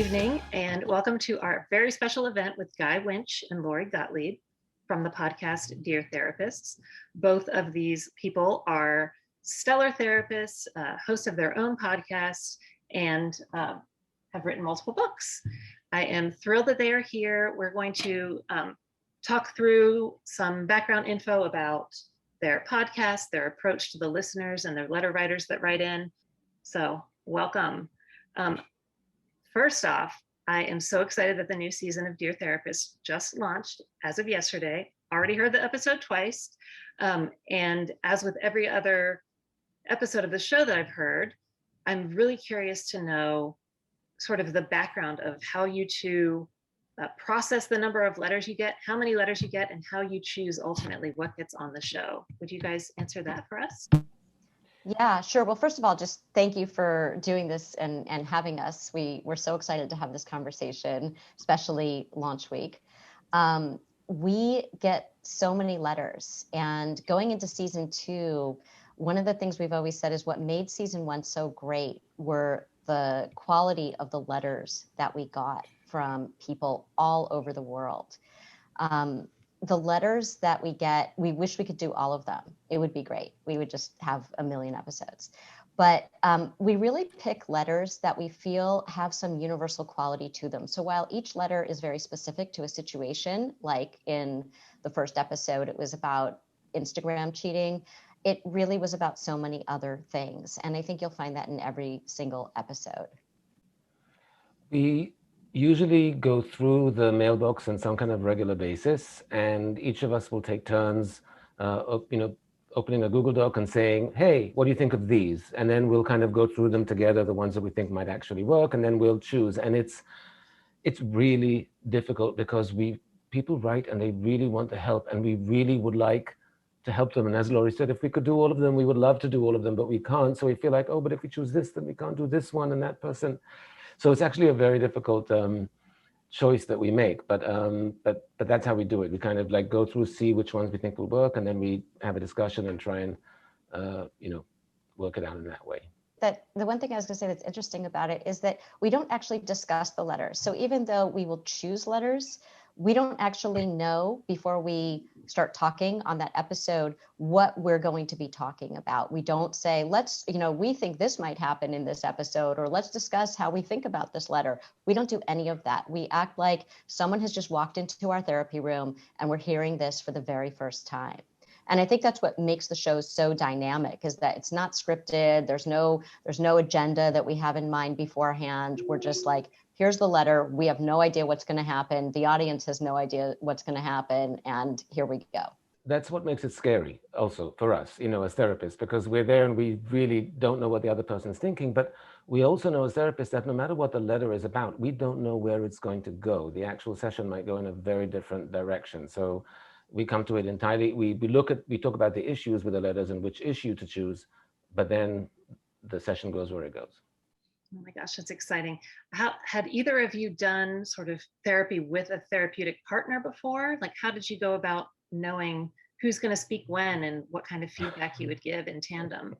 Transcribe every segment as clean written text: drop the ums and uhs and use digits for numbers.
evening, and welcome to our very special event with Guy Winch and Lori Gottlieb from the podcast Dear Therapists. Both of these people are stellar therapists, hosts of their own podcasts, and have written multiple books. I am thrilled that they are here. We're going to talk through some background info about their podcast, their approach to the listeners, and their letter writers that write in. So welcome. First off, I am so excited that the new season of Dear Therapist just launched as of yesterday. Already heard the episode twice. And as with every other episode of the show that I've heard, I'm really curious to know sort of the background of how you two process the number of letters you get, how many letters you get, and how you choose ultimately what gets on the show. Would you guys answer that for us? Yeah, sure. Well, first of all, just thank you for doing this and having us. We're so excited to have this conversation, especially launch week. We get so many letters, and going into season 2, one of the things we've always said is what made season 1 so great were the quality of the letters that we got from people all over the world. The letters that we get, we wish we could do all of them. It would be great. We would just have a million episodes. But we really pick letters that we feel have some universal quality to them. So while each letter is very specific to a situation, like in the first episode, it was about Instagram cheating, it really was about so many other things. And I think you'll find that in every single episode. We usually go through the mailbox on some kind of regular basis, and each of us will take turns, opening a Google Doc and saying, hey, what do you think of these? And then we'll kind of go through them together, the ones that we think might actually work, and then we'll choose. And it's really difficult because people write and they really want the help, and we really would like to help them. And as Laurie said, if we could do all of them, we would love to do all of them, but we can't. So we feel like, oh, but if we choose this, then we can't do this one and that person. So it's actually a very difficult choice that we make, but that's how we do it. We kind of like go through, see which ones we think will work, and then we have a discussion and try and work it out in that way. That the one thing I was going to say that's interesting about it is that we don't actually discuss the letters. So even though we will choose letters, we don't actually know before we start talking on that episode what we're going to be talking about. We don't say, we think this might happen in this episode, or let's discuss how we think about this letter. We don't do any of that. We act like someone has just walked into our therapy room and we're hearing this for the very first time. And I think that's what makes the show so dynamic, is that it's not scripted. There's no agenda that we have in mind beforehand. We're just like, here's the letter. We have no idea what's going to happen. The audience has no idea what's going to happen. And here we go. That's what makes it scary also for us, as therapists, because we're there and we really don't know what the other person's thinking. But we also know as therapists that no matter what the letter is about, we don't know where it's going to go. The actual session might go in a very different direction. So we come to it entirely. We talk about the issues with the letters and which issue to choose, but then the session goes where it goes. Oh my gosh, that's exciting. Had either of you done sort of therapy with a therapeutic partner before? Like, how did you go about knowing who's going to speak when and what kind of feedback you would give in tandem?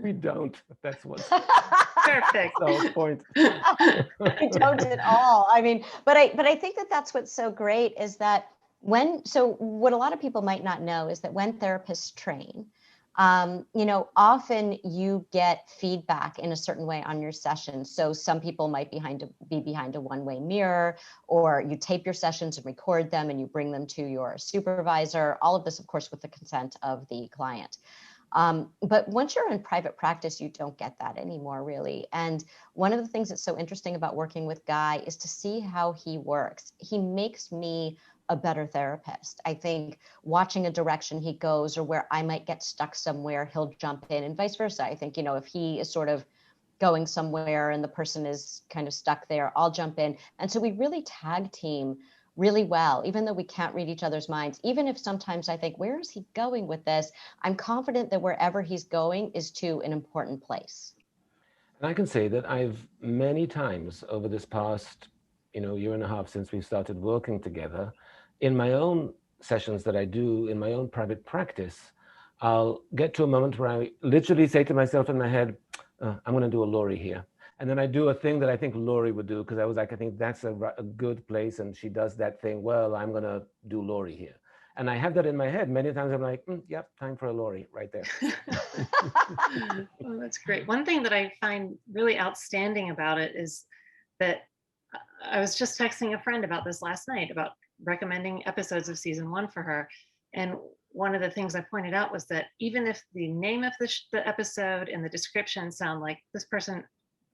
We don't. That's what's perfect. the point. We don't at all. I mean, but I think that's what's so great is that what a lot of people might not know is that when therapists train, often you get feedback in a certain way on your session. So some people might be behind a one-way mirror, or you tape your sessions and record them and you bring them to your supervisor, all of this, of course, with the consent of the client. But once you're in private practice, you don't get that anymore, really. And one of the things that's so interesting about working with Guy is to see how he works. He makes me a better therapist. I think watching a direction he goes, or where I might get stuck somewhere, he'll jump in, and vice versa. I think, if he is sort of going somewhere and the person is kind of stuck there, I'll jump in. And so we really tag team really well, even though we can't read each other's minds. Even if sometimes I think, where is he going with this? I'm confident that wherever he's going is to an important place. And I can say that I've many times over this past, year and a half since we started working together, in my own sessions that I do in my own private practice, I'll get to a moment where I literally say to myself in my head, I'm going to do a Laurie here. And then I do a thing that I think Lori would do, because I was like, I think that's a good place, and she does that thing. Well, I'm going to do Lori here. And I have that in my head. Many times I'm like, yep, time for a Lori right there. Oh, that's great. One thing that I find really outstanding about it is that I was just texting a friend about this last night, about recommending episodes of season 1 for her. And one of the things I pointed out was that even if the name of the episode and the description sound like this person,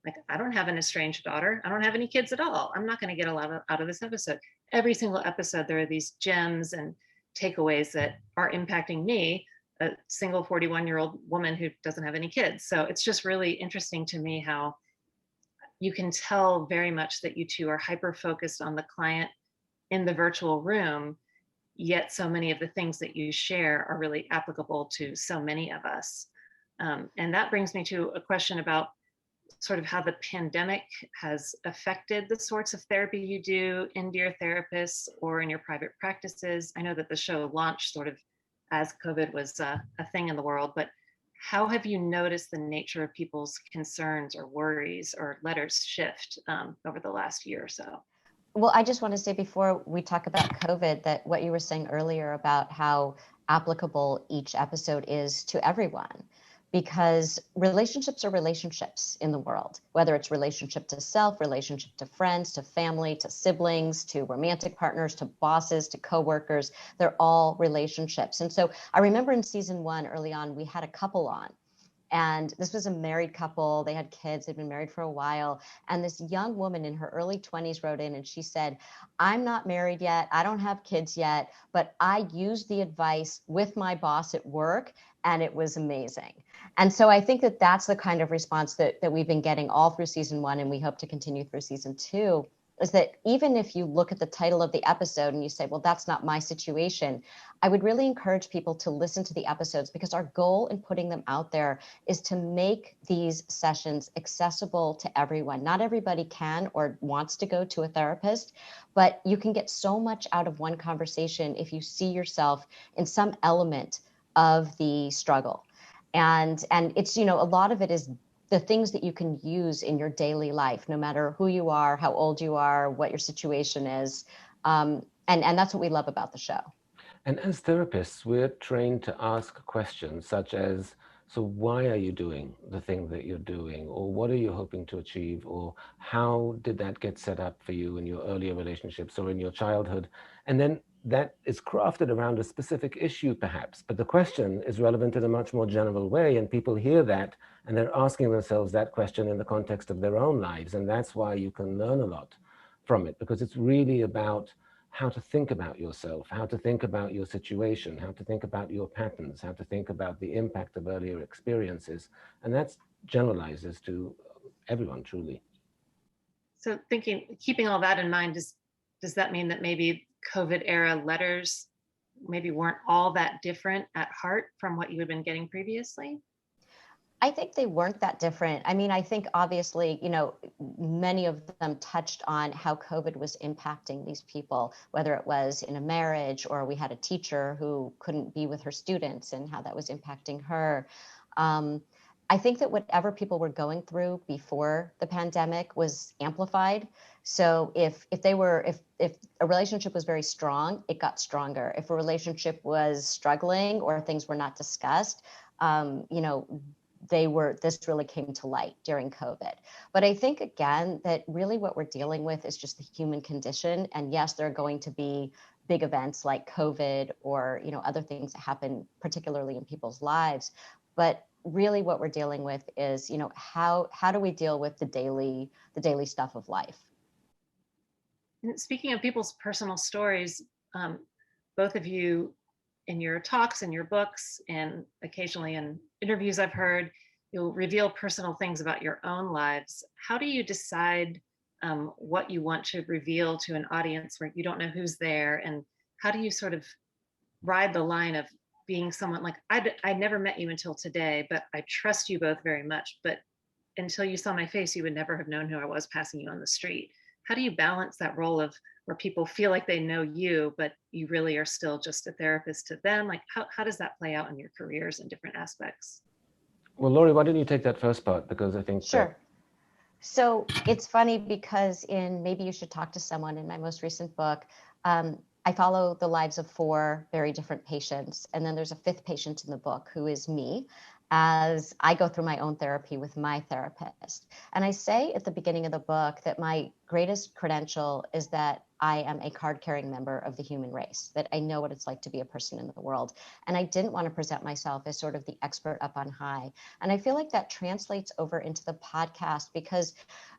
like, I don't have an estranged daughter, I don't have any kids at all, I'm not going to get a lot out of this episode. Every single episode, there are these gems and takeaways that are impacting me, a single 41-year-old woman who doesn't have any kids. So it's just really interesting to me how you can tell very much that you two are hyper focused on the client in the virtual room, yet so many of the things that you share are really applicable to so many of us. And that brings me to a question about sort of how the pandemic has affected the sorts of therapy you do in Dear Therapists or in your private practices. I know that the show launched sort of as COVID was a thing in the world, but how have you noticed the nature of people's concerns or worries or letters shift over the last year or so? Well, I just want to say before we talk about COVID, that what you were saying earlier about how applicable each episode is to everyone, because relationships are relationships in the world, whether it's relationship to self, relationship to friends, to family, to siblings, to romantic partners, to bosses, to coworkers, they're all relationships. And so I remember in season 1, early on, we had a couple on. And this was a married couple. They had kids. They'd been married for a while. And this young woman in her early 20s wrote in and she said, I'm not married yet. I don't have kids yet, but I used the advice with my boss at work and it was amazing. And so I think that that's the kind of response that we've been getting all through season 1, and we hope to continue through season 2, is that even if you look at the title of the episode and you say, well, that's not my situation, I would really encourage people to listen to the episodes, because our goal in putting them out there is to make these sessions accessible to everyone. Not everybody can or wants to go to a therapist, but you can get so much out of one conversation if you see yourself in some element of the struggle. And it's, a lot of it is the things that you can use in your daily life, no matter who you are, how old you are, what your situation is. And that's what we love about the show. And as therapists, we're trained to ask questions such as, so why are you doing the thing that you're doing? Or what are you hoping to achieve? Or how did that get set up for you in your earlier relationships or in your childhood? And then that is crafted around a specific issue, perhaps. But the question is relevant in a much more general way. And people hear that and they're asking themselves that question in the context of their own lives. And that's why you can learn a lot from it, because it's really about how to think about yourself, how to think about your situation, how to think about your patterns, how to think about the impact of earlier experiences. And that generalizes to everyone, truly. So keeping all that in mind, does that mean that maybe COVID era letters maybe weren't all that different at heart from what you had been getting previously? I think they weren't that different. I mean, I think obviously, many of them touched on how COVID was impacting these people, whether it was in a marriage or we had a teacher who couldn't be with her students and how that was impacting her. I think that whatever people were going through before the pandemic was amplified. So if a relationship was very strong, it got stronger. If a relationship was struggling or things were not discussed, this really came to light during COVID. But I think, again, that really what we're dealing with is just the human condition. And yes, there are going to be big events like COVID or, other things that happen, particularly in people's lives. But really what we're dealing with is, how do we deal with the daily stuff of life? And speaking of people's personal stories, both of you, in your talks and your books and occasionally in interviews I've heard, you'll reveal personal things about your own lives. How do you decide what you want to reveal to an audience where you don't know who's there? And how do you sort of ride the line of being someone like, I never met you until today, but I trust you both very much. But until you saw my face, you would never have known who I was passing you on the street. How do you balance that role of where people feel like they know you, but you really are still just a therapist to them? Like, how does that play out in your careers in different aspects? Well, Lori, why don't you take that first part? Because I think Sure. So it's funny because in Maybe You Should Talk to Someone, in my most recent book, I follow the lives of 4 very different patients. And then there's a 5th patient in the book who is me, as I go through my own therapy with my therapist. And I say at the beginning of the book that my greatest credential is that I am a card-carrying member of the human race, that I know what it's like to be a person in the world. And I didn't want to present myself as sort of the expert up on high. And I feel like that translates over into the podcast because,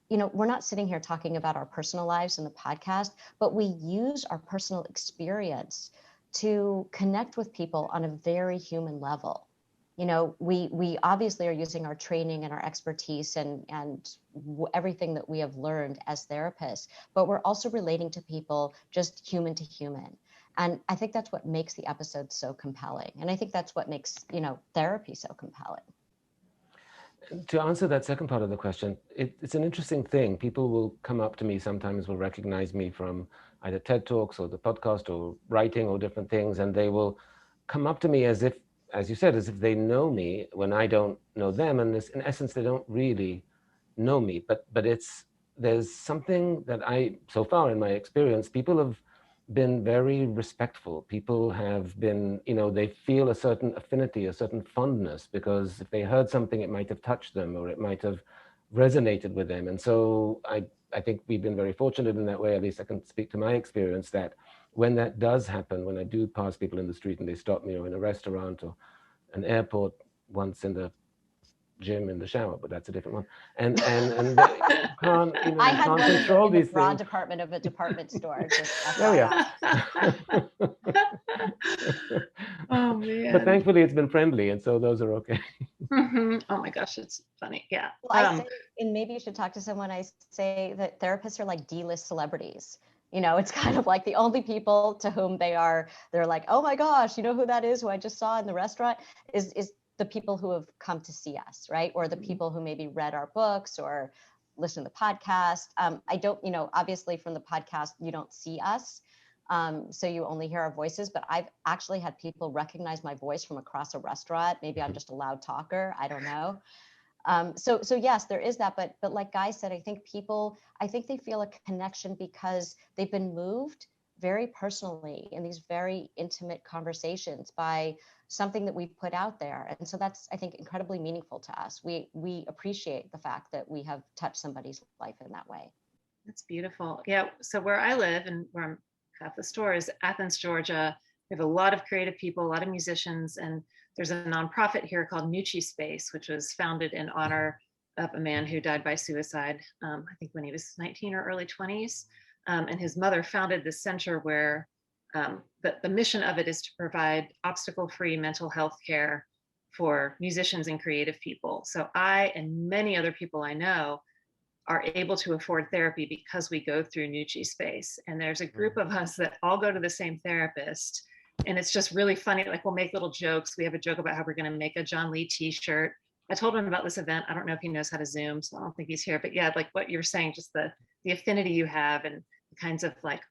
we're not sitting here talking about our personal lives in the podcast, but we use our personal experience to connect with people on a very human level. We obviously are using our training and our expertise and everything that we have learned as therapists, but we're also relating to people just human to human. And I think that's what makes the episode so compelling. And I think that's what makes, therapy so compelling. To answer that second part of the question, it's an interesting thing. People will come up to me sometimes, will recognize me from either TED Talks or the podcast or writing or different things, and they will come up to me as if, as you said, as if they know me when I don't know them. And in essence, they don't really know me. But there's something that so far in my experience, people have been very respectful. People have been, they feel a certain affinity, a certain fondness, because if they heard something, it might have touched them or it might have resonated with them. And so I think we've been very fortunate in that way. At least I can speak to my experience that when that does happen, when I do pass people in the street and they stop me, or in a restaurant or an airport, once in the gym in the shower, but that's a different one. And you can't, I you had can't one control in the these bra things. department of a department store. Just Oh yeah. Oh man. But thankfully it's been friendly, and so those are okay. Mm-hmm. Oh my gosh, it's funny. Yeah. Well, I say, and Maybe You Should Talk to Someone, I say that therapists are like D-list celebrities. It's kind of like the only people to whom they're like, oh my gosh, you know who that is, who I just saw in the restaurant, is the people who have come to see us, right? Or the people who maybe read our books or listen to the podcast. I don't, obviously from the podcast, you don't see us. So you only hear our voices, but I've actually had people recognize my voice from across a restaurant. Maybe I'm just a loud talker. I don't know. So yes, there is that, but like Guy said, I think they feel a connection because they've been moved very personally in these very intimate conversations by something that we put out there. And so that's, I think, incredibly meaningful to us. We appreciate the fact that we have touched somebody's life in that way. That's beautiful. Yeah. So where I live and where I'm at the store is Athens, Georgia. We have a lot of creative people, a lot of musicians, and there's a nonprofit here called Nucci Space, which was founded in honor of a man who died by suicide, I think when he was 19 or early 20s. And his mother founded this center where the mission of it is to provide obstacle-free mental health care for musicians and creative people. So I and many other people I know are able to afford therapy because we go through Nucci Space. And there's a group of us that all go to the same therapist. And it's just really funny. Like, we'll make little jokes. We have a joke about how we're going to make a John Lee t-shirt. I told him about this event. I don't know if he knows how to Zoom, so I don't think he's here. But yeah, like what you're saying, just the affinity you have and the kinds of like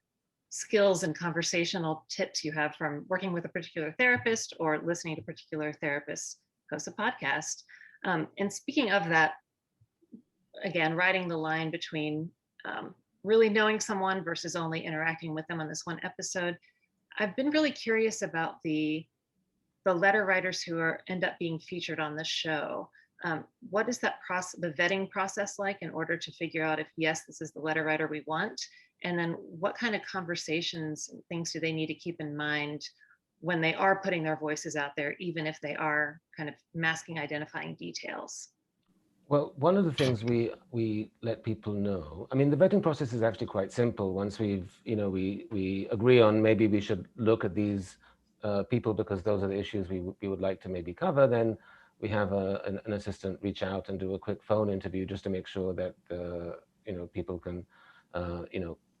skills and conversational tips you have from working with a particular therapist or listening to particular therapists host a podcast. And speaking of that, again, riding the line between really knowing someone versus only interacting with them on this one episode, I've been really curious about the letter writers who end up being featured on the show. What is that process, the vetting process, like in order to figure out if, yes, this is the letter writer we want? And then what kind of conversations and things do they need to keep in mind when they are putting their voices out there, even if they are kind of masking identifying details? Well, one of the things we let people know, I mean, the vetting process is actually quite simple. Once we agree on maybe we should look at these people because those are the issues we would like to maybe cover, then we have an assistant reach out and do a quick phone interview just to make sure that people can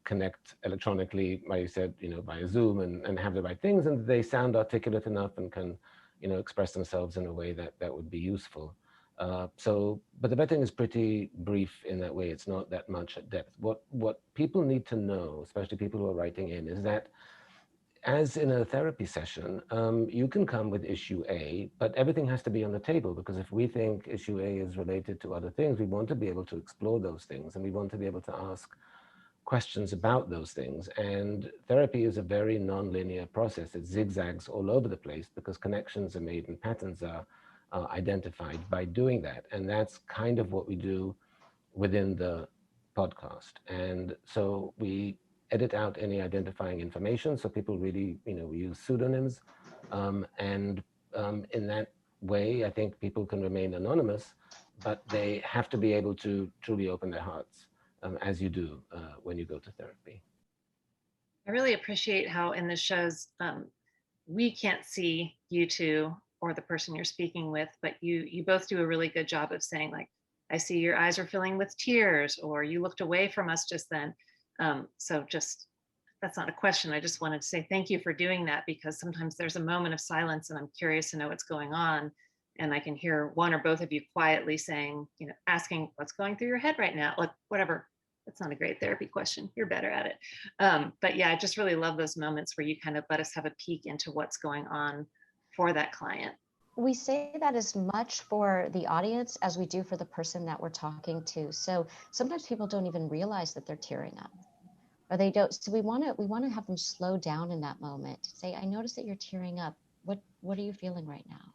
connect electronically, like you said, via Zoom and have the right things, and they sound articulate enough and can express themselves in a way that would be useful. But the vetting is pretty brief in that way. It's not that much at depth. What people need to know, especially people who are writing in, is that as in a therapy session, you can come with issue A, but everything has to be on the table, because if we think issue A is related to other things, we want to be able to explore those things, and we want to be able to ask questions about those things. And therapy is a very non-linear process. It zigzags all over the place because connections are made and patterns are identified by doing that. And that's kind of what we do within the podcast. And so we edit out any identifying information. So people really, we use pseudonyms. In that way, I think people can remain anonymous, but they have to be able to truly open their hearts, as you do when you go to therapy. I really appreciate how in the shows, we can't see you two or the person you're speaking with, but you both do a really good job of saying, like, I see your eyes are filling with tears, or you looked away from us just then. So just, that's not a question. I just wanted to say thank you for doing that, because sometimes there's a moment of silence and I'm curious to know what's going on. And I can hear one or both of you quietly saying, asking what's going through your head right now, like whatever. That's not a great therapy question. You're better at it. But yeah, I just really love those moments where you kind of let us have a peek into what's going on for that client. We say that as much for the audience as we do for the person that we're talking to. So sometimes people don't even realize that they're tearing up, or they don't. So we want to have them slow down in that moment. Say, I notice that you're tearing up. What are you feeling right now?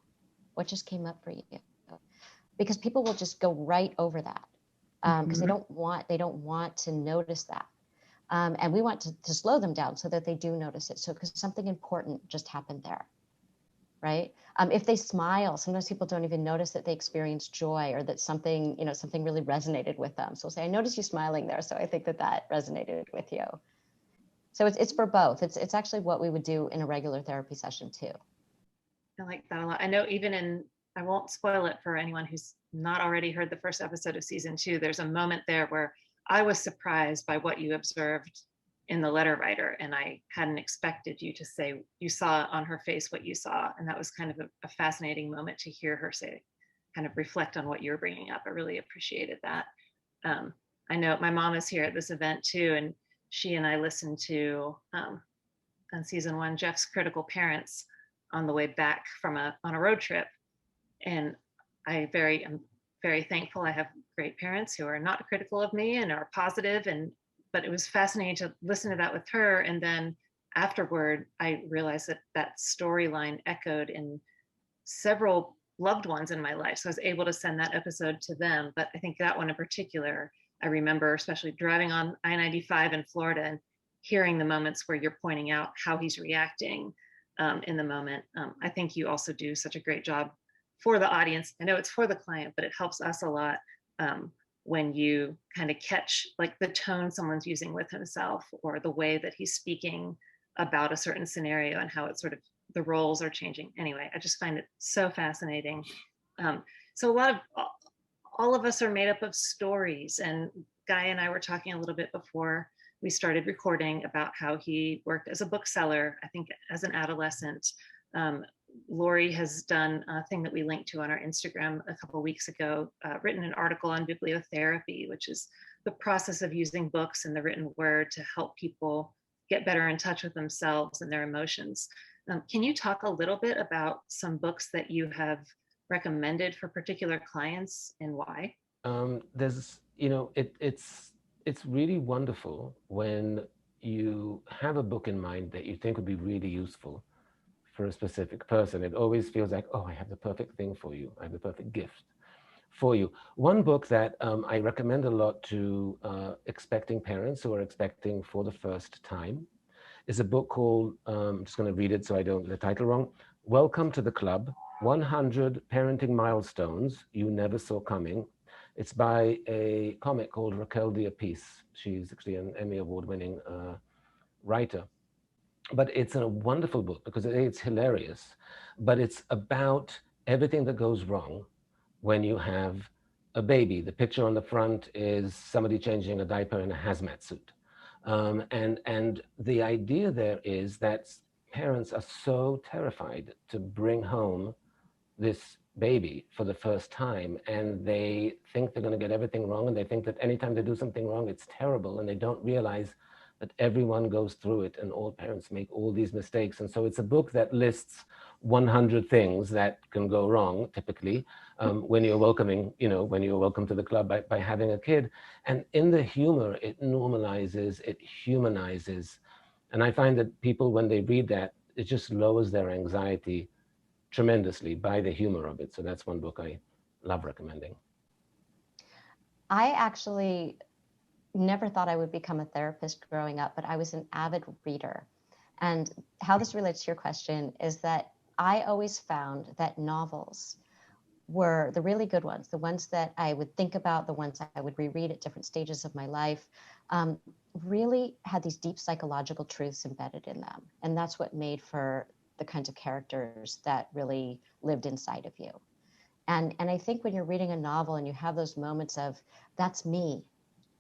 What just came up for you? Because people will just go right over that. Because they don't want to notice that. And we want to slow them down so that they do notice it. So because something important just happened there, right? If they smile, sometimes people don't even notice that they experience joy, or that something really resonated with them. So we'll say, I noticed you smiling there, so I think that resonated with you. So it's for both. It's actually what we would do in a regular therapy session too. I like that a lot. I know I won't spoil it for anyone who's not already heard the first episode of season 2. There's a moment there where I was surprised by what you observed in the letter writer, and I hadn't expected you to say you saw on her face what you saw. And that was kind of a fascinating moment to hear her say, kind of reflect on what you're bringing up. I really appreciated that. I know my mom is here at this event too, and she and I listened to on season 1 Jeff's Critical Parents on the way back on a road trip. And I'm very thankful I have great parents who are not critical of me and are positive. But it was fascinating to listen to that with her. And then afterward, I realized that storyline echoed in several loved ones in my life. So I was able to send that episode to them. But I think that one in particular, I remember especially driving on I-95 in Florida and hearing the moments where you're pointing out how he's reacting in the moment. I think you also do such a great job for the audience. I know it's for the client, but it helps us a lot when you kind of catch like the tone someone's using with himself, or the way that he's speaking about a certain scenario and how it's sort of the roles are changing. Anyway, I just find it so fascinating. So all of us are made up of stories, and Guy and I were talking a little bit before we started recording about how he worked as a bookseller, I think as an adolescent. Lori has done a thing that we linked to on our Instagram a couple of weeks ago, written an article on bibliotherapy, which is the process of using books and the written word to help people get better in touch with themselves and their emotions. Can you talk a little bit about some books that you have recommended for particular clients and why? It's really wonderful when you have a book in mind that you think would be really useful for a specific person. It always feels like, oh, I have the perfect thing for you. I have the perfect gift for you. One book that I recommend a lot to expecting parents who are expecting for the first time is a book called, I'm just going to read it so I don't get the title wrong, Welcome to the Club, 100 Parenting Milestones You Never Saw Coming. It's by a comic called Raquel Diaz. She's actually an Emmy Award-winning writer. But it's a wonderful book because it's hilarious, but it's about everything that goes wrong when you have a baby. The picture on the front is somebody changing a diaper in a hazmat suit. And the idea there is that parents are so terrified to bring home this baby for the first time, and they think they're going to get everything wrong, and they think that anytime they do something wrong, it's terrible, and they don't realize that everyone goes through it and all parents make all these mistakes. And so it's a book that lists 100 things that can go wrong typically when you're welcoming, when you're welcome to the club by having a kid. And in the humor, it normalizes, it humanizes. And I find that people, when they read that, it just lowers their anxiety tremendously by the humor of it. So that's one book I love recommending. I actually never thought I would become a therapist growing up, but I was an avid reader. And how this relates to your question is that I always found that novels were the really good ones, the ones that I would think about, the ones I would reread at different stages of my life, really had these deep psychological truths embedded in them. And that's what made for the kinds of characters that really lived inside of you. And I think when you're reading a novel and you have those moments of, that's me,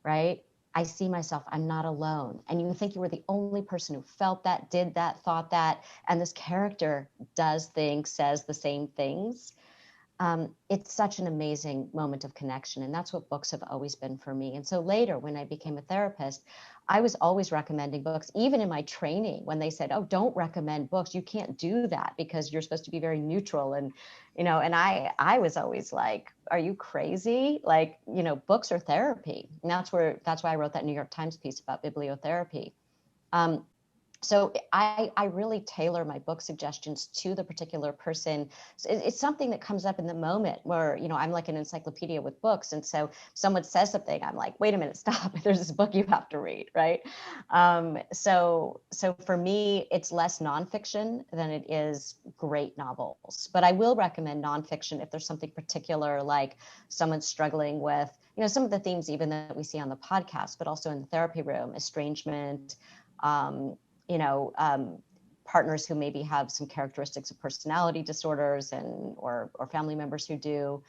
right? I see myself, I'm not alone. And you think you were the only person who felt that, did that, thought that, and this character does things, says the same things. It's such an amazing moment of connection. And that's what books have always been for me. And so later, when I became a therapist, I was always recommending books, even in my training, when they said, oh, don't recommend books. You can't do that because you're supposed to be very neutral. And, and I was always like, are you crazy? Like, books are therapy. And that's why I wrote that New York Times piece about bibliotherapy. So I really tailor my book suggestions to the particular person. So it's something that comes up in the moment where, I'm like an encyclopedia with books. And so someone says something, I'm like, wait a minute, stop. There's this book you have to read, right? So for me, it's less nonfiction than it is great novels. But I will recommend nonfiction if there's something particular, like someone's struggling with, some of the themes even that we see on the podcast, but also in the therapy room, estrangement, partners who maybe have some characteristics of personality disorders or family members who do,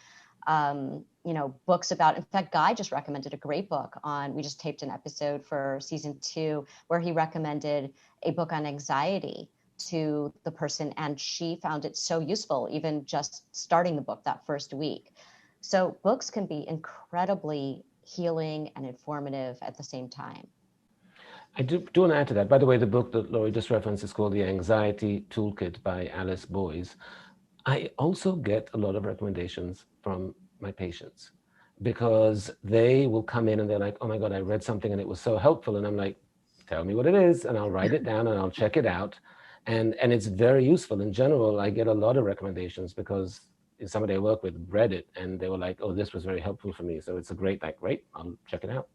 books about, in fact, Guy just recommended a great book we just taped an episode for season 2 where he recommended a book on anxiety to the person. And she found it so useful, even just starting the book that first week. So books can be incredibly healing and informative at the same time. I do want to add to that. By the way, the book that Laurie just referenced is called The Anxiety Toolkit by Alice Boyes. I also get a lot of recommendations from my patients because they will come in and they're like, oh my God, I read something and it was so helpful. And I'm like, tell me what it is. And I'll write it down and I'll check it out. And it's very useful. In general, I get a lot of recommendations because somebody I work with read it and they were like, oh, this was very helpful for me. So it's a great, I'll check it out.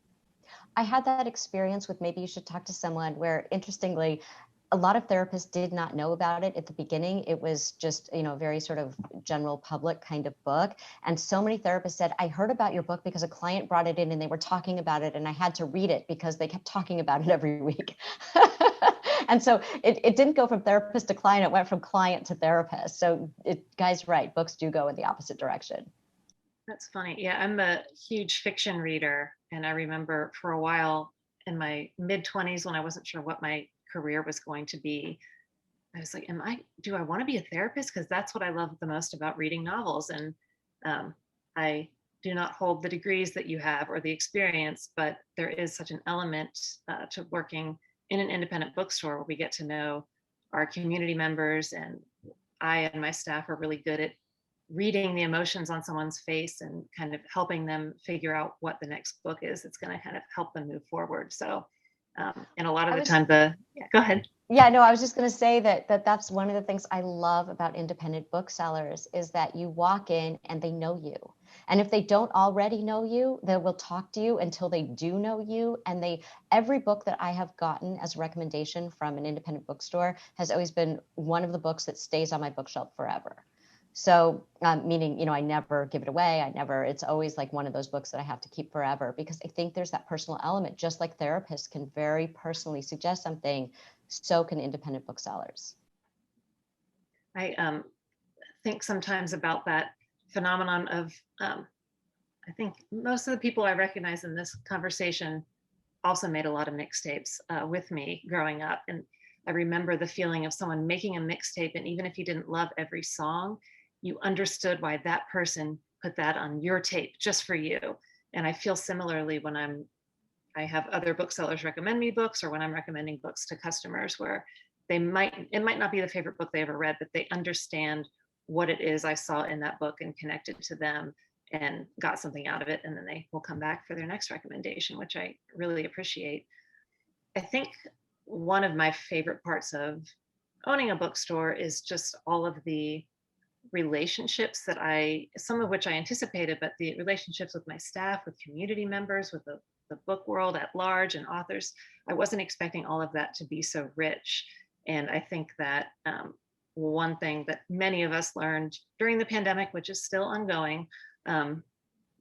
I had that experience with Maybe You Should Talk to Someone where, interestingly, a lot of therapists did not know about it at the beginning. It was just, a very sort of general public kind of book. And so many therapists said, I heard about your book because a client brought it in and they were talking about it and I had to read it because they kept talking about it every week. And so it didn't go from therapist to client, it went from client to therapist. So Guy's right, books do go in the opposite direction. That's funny. Yeah, I'm a huge fiction reader. And I remember for a while in my mid-20s when I wasn't sure what my career was going to be, I was like, do I want to be a therapist? Because that's what I love the most about reading novels. And I do not hold the degrees that you have or the experience, but there is such an element to working in an independent bookstore where we get to know our community members. And I and my staff are really good at reading the emotions on someone's face and kind of helping them figure out what the next book is that's going to kind of help them move forward. So, and a lot of the time go ahead. Yeah, no, I was just going to say that's one of the things I love about independent booksellers is that you walk in and they know you. And if they don't already know you, they will talk to you until they do know you. And every book that I have gotten as a recommendation from an independent bookstore has always been one of the books that stays on my bookshelf forever. So meaning, I never give it away. It's always like one of those books that I have to keep forever because I think there's that personal element, just like therapists can very personally suggest something, so can independent booksellers. I think sometimes about that phenomenon of, I think most of the people I recognize in this conversation also made a lot of mixtapes with me growing up. And I remember the feeling of someone making a mixtape, and even if you didn't love every song, you understood why that person put that on your tape just for you. And I feel similarly when I'm I have other booksellers recommend me books, or when I'm recommending books to customers where it might not be the favorite book they ever read, but they understand what it is I saw in that book and connected to them and got something out of it. And then they will come back for their next recommendation, which I really appreciate. I think one of my favorite parts of owning a bookstore is just all of the relationships that some of which I anticipated, but the relationships with my staff, with community members, with the book world at large and authors. I wasn't expecting all of that to be so rich. And I think that one thing that many of us learned during the pandemic, which is still ongoing,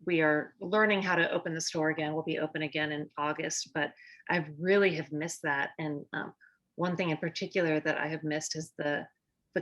we are learning how to open the store again. We'll be open again in August, but I really have missed that. And one thing in particular that I have missed is the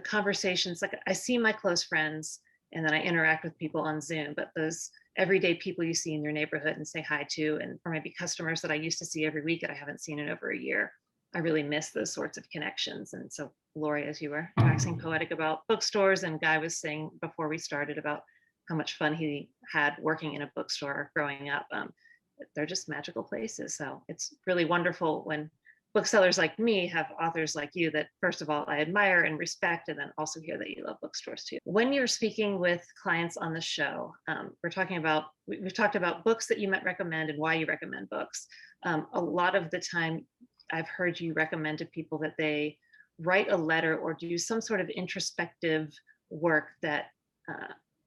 conversations. Like, I see my close friends and then I interact with people on Zoom, but those everyday people you see in your neighborhood and say hi to, and or maybe customers that I used to see every week that I haven't seen in over a year, I really miss those sorts of connections. And so, Lori, as you were waxing poetic about bookstores, and Guy was saying before we started about how much fun he had working in a bookstore growing up, they're just magical places. So it's really wonderful when booksellers like me have authors like you that, first of all, I admire and respect, and then also hear that you love bookstores too. When you're speaking with clients on the show, we've talked about books that you might recommend and why you recommend books. A lot of the time I've heard you recommend to people that they write a letter or do some sort of introspective work that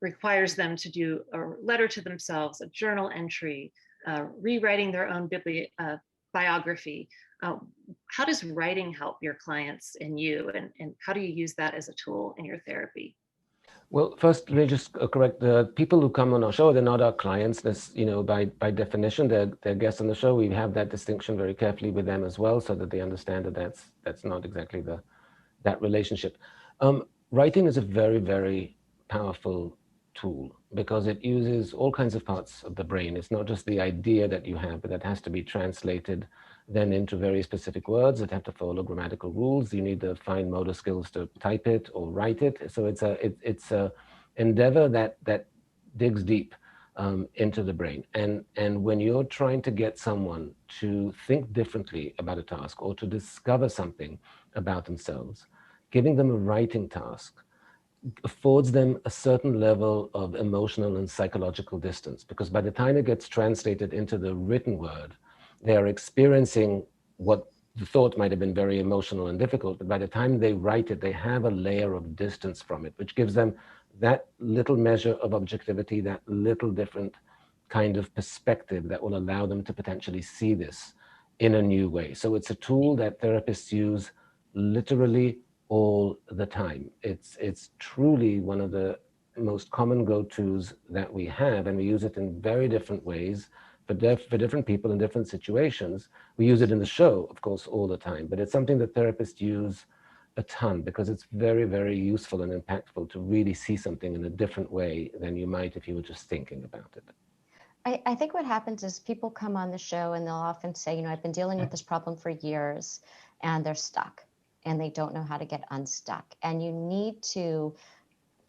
requires them to do a letter to themselves, a journal entry, rewriting their own biography. How does writing help your clients and you, and how do you use that as a tool in your therapy? Well, first, let me just correct the people who come on our show. They're not our clients. This, by definition, they're guests on the show. We have that distinction very carefully with them as well, so that they understand that that's not exactly that relationship. Writing is a very, very powerful tool because it uses all kinds of parts of the brain. It's not just the idea that you have, but that has to be translated then into very specific words that have to follow grammatical rules. You need the fine motor skills to type it or write it. So it's a endeavor that digs deep into the brain. And when you're trying to get someone to think differently about a task or to discover something about themselves, giving them a writing task affords them a certain level of emotional and psychological distance, because by the time it gets translated into the written word, they are experiencing what the thought might have been very emotional and difficult, but by the time they write it, they have a layer of distance from it, which gives them that little measure of objectivity, that little different kind of perspective that will allow them to potentially see this in a new way. So it's a tool that therapists use literally all the time. It's truly one of the most common go-tos that we have, and we use it in very different ways for different people in different situations. We use it in the show, of course, all the time, but it's something that therapists use a ton because it's very, very useful and impactful to really see something in a different way than you might if you were just thinking about it. I think what happens is people come on the show and they'll often say, I've been dealing with this problem for years, and they're stuck and they don't know how to get unstuck. And you need to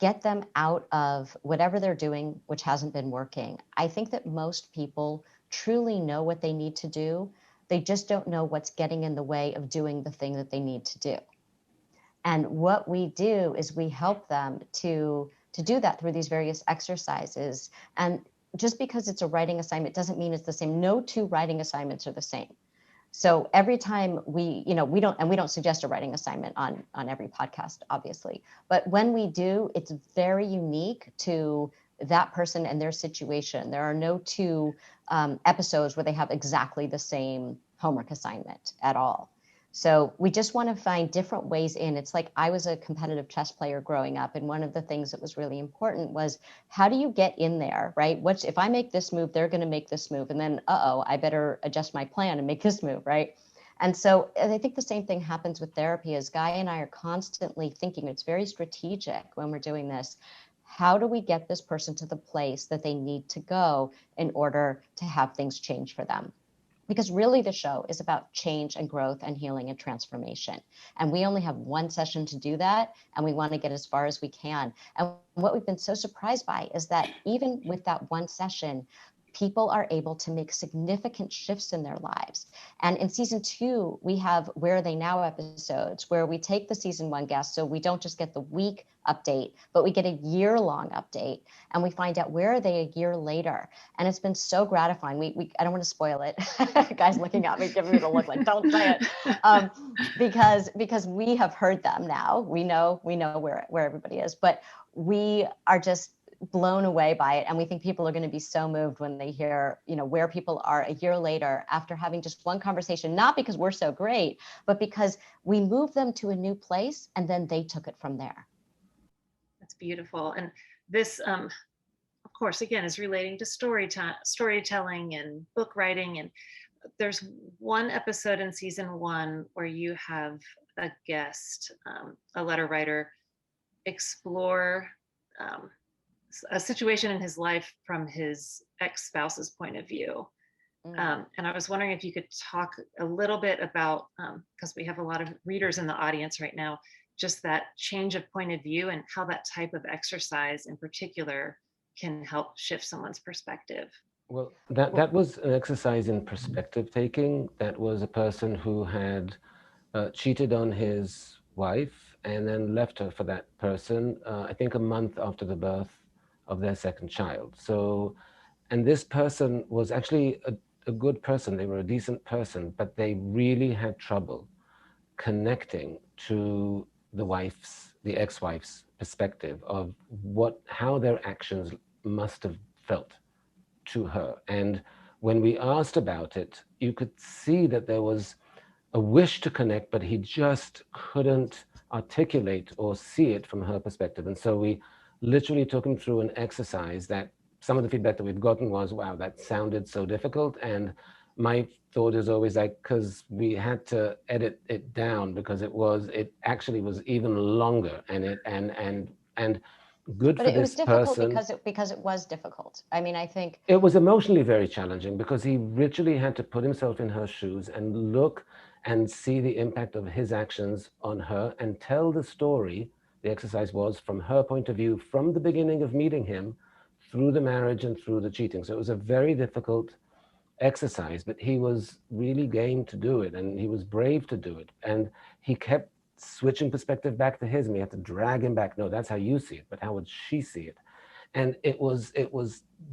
get them out of whatever they're doing, which hasn't been working. I think that most people truly know what they need to do. They just don't know what's getting in the way of doing the thing that they need to do. And what we do is we help them to do that through these various exercises. And just because it's a writing assignment doesn't mean it's the same. No two writing assignments are the same. So every time we don't suggest a writing assignment on every podcast, obviously. But when we do, it's very unique to that person and their situation. There are no two episodes where they have exactly the same homework assignment at all. So we just want to find different ways in. It's like I was a competitive chess player growing up, and one of the things that was really important was how do you get in there, right? If I make this move, they're going to make this move, and then I better adjust my plan and make this move, right? And so I think the same thing happens with therapy. As Guy and I are constantly thinking, it's very strategic when we're doing this. How do we get this person to the place that they need to go in order to have things change for them? Because really the show is about change and growth and healing and transformation. And we only have one session to do that, and we want to get as far as we can. And what we've been so surprised by is that even with that one session, people are able to make significant shifts in their lives. And in season 2, we have Where Are They Now episodes where we take the season 1 guests. So we don't just get the week update, but we get a year-long update, and we find out where are they a year later. And it's been so gratifying. We I don't want to spoil it. Guys looking at me, giving me the look like, don't say it. Because we have heard them now. We know where everybody is, but we are just blown away by it. And we think people are going to be so moved when they hear, where people are a year later after having just one conversation, not because we're so great, but because we moved them to a new place and then they took it from there. That's beautiful. And this, of course, again, is relating to storytelling and book writing. And there's one episode in season 1 where you have a guest, a letter writer, explore a situation in his life from his ex-spouse's point of view. And I was wondering if you could talk a little bit about, because we have a lot of readers in the audience right now, just that change of point of view and how that type of exercise in particular can help shift someone's perspective. Well, that was an exercise in perspective taking. That was a person who had cheated on his wife and then left her for that person, I think a month after the birth of their second child. So, and this person was actually a good person. They were a decent person, but they really had trouble connecting to the ex-wife's perspective of how their actions must have felt to her. And when we asked about it, you could see that there was a wish to connect, but he just couldn't articulate or see it from her perspective. And so we literally took him through an exercise that some of the feedback that we've gotten was, wow, that sounded so difficult. And my thought is always like, because we had to edit it down because it actually was even longer and good but for it this was difficult person. because it was difficult. I mean, I think It was emotionally very challenging because he literally had to put himself in her shoes and look and see the impact of his actions on her and tell the story. The exercise was from her point of view, from the beginning of meeting him, through the marriage and through the cheating. So it was a very difficult exercise, but he was really game to do it, and he was brave to do it. And he kept switching perspective back to his, and we had to drag him back. No, that's how you see it, but how would she see it? And it was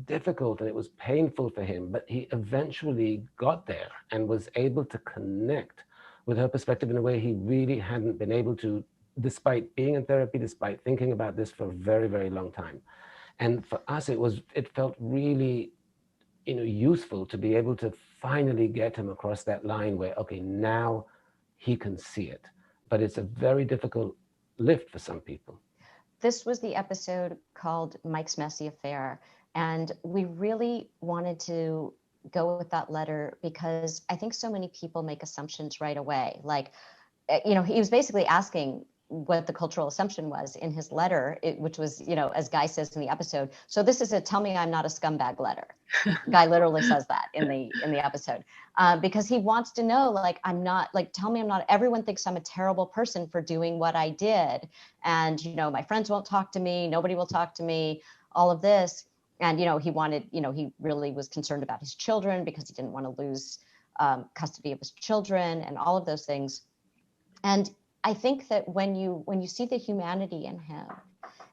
difficult and it was painful for him, but he eventually got there and was able to connect with her perspective in a way he really hadn't been able to, despite being in therapy, despite thinking about this for a very, very long time. And for us, it felt really, useful to be able to finally get him across that line where, okay, now he can see it. But it's a very difficult lift for some people. this was the episode called Mike's Messy Affair. And we really wanted to go with that letter because I think so many people make assumptions right away. Like, he was basically asking what the cultural assumption was in his letter, which was, as Guy says in the episode, so this is a tell me I'm not a scumbag letter. Guy literally says that in the episode, because he wants to know, like, I'm not, like, tell me I'm not, everyone thinks I'm a terrible person for doing what I did. And, my friends won't talk to me. Nobody will talk to me, all of this. And, he wanted, he really was concerned about his children because he didn't want to lose custody of his children and all of those things. And I think that when you see the humanity in him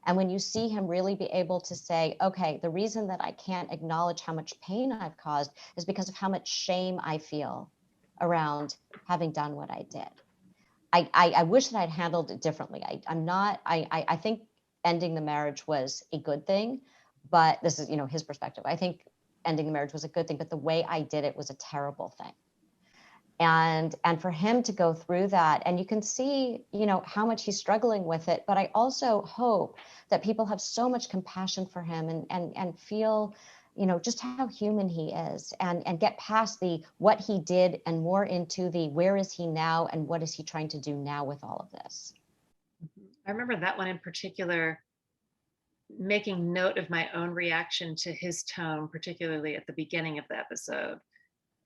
and when you see him really be able to say, okay, the reason that I can't acknowledge how much pain I've caused is because of how much shame I feel around having done what I did. I wish that I'd handled it differently. I think ending the marriage was a good thing, but this is, his perspective. I think ending the marriage was a good thing, but the way I did it was a terrible thing. And for him to go through that, and you can see, how much he's struggling with it. But I also hope that people have so much compassion for him and feel, just how human he is and get past the what he did and more into the where is he now and what is he trying to do now with all of this. I remember that one in particular, making note of my own reaction to his tone, particularly at the beginning of the episode.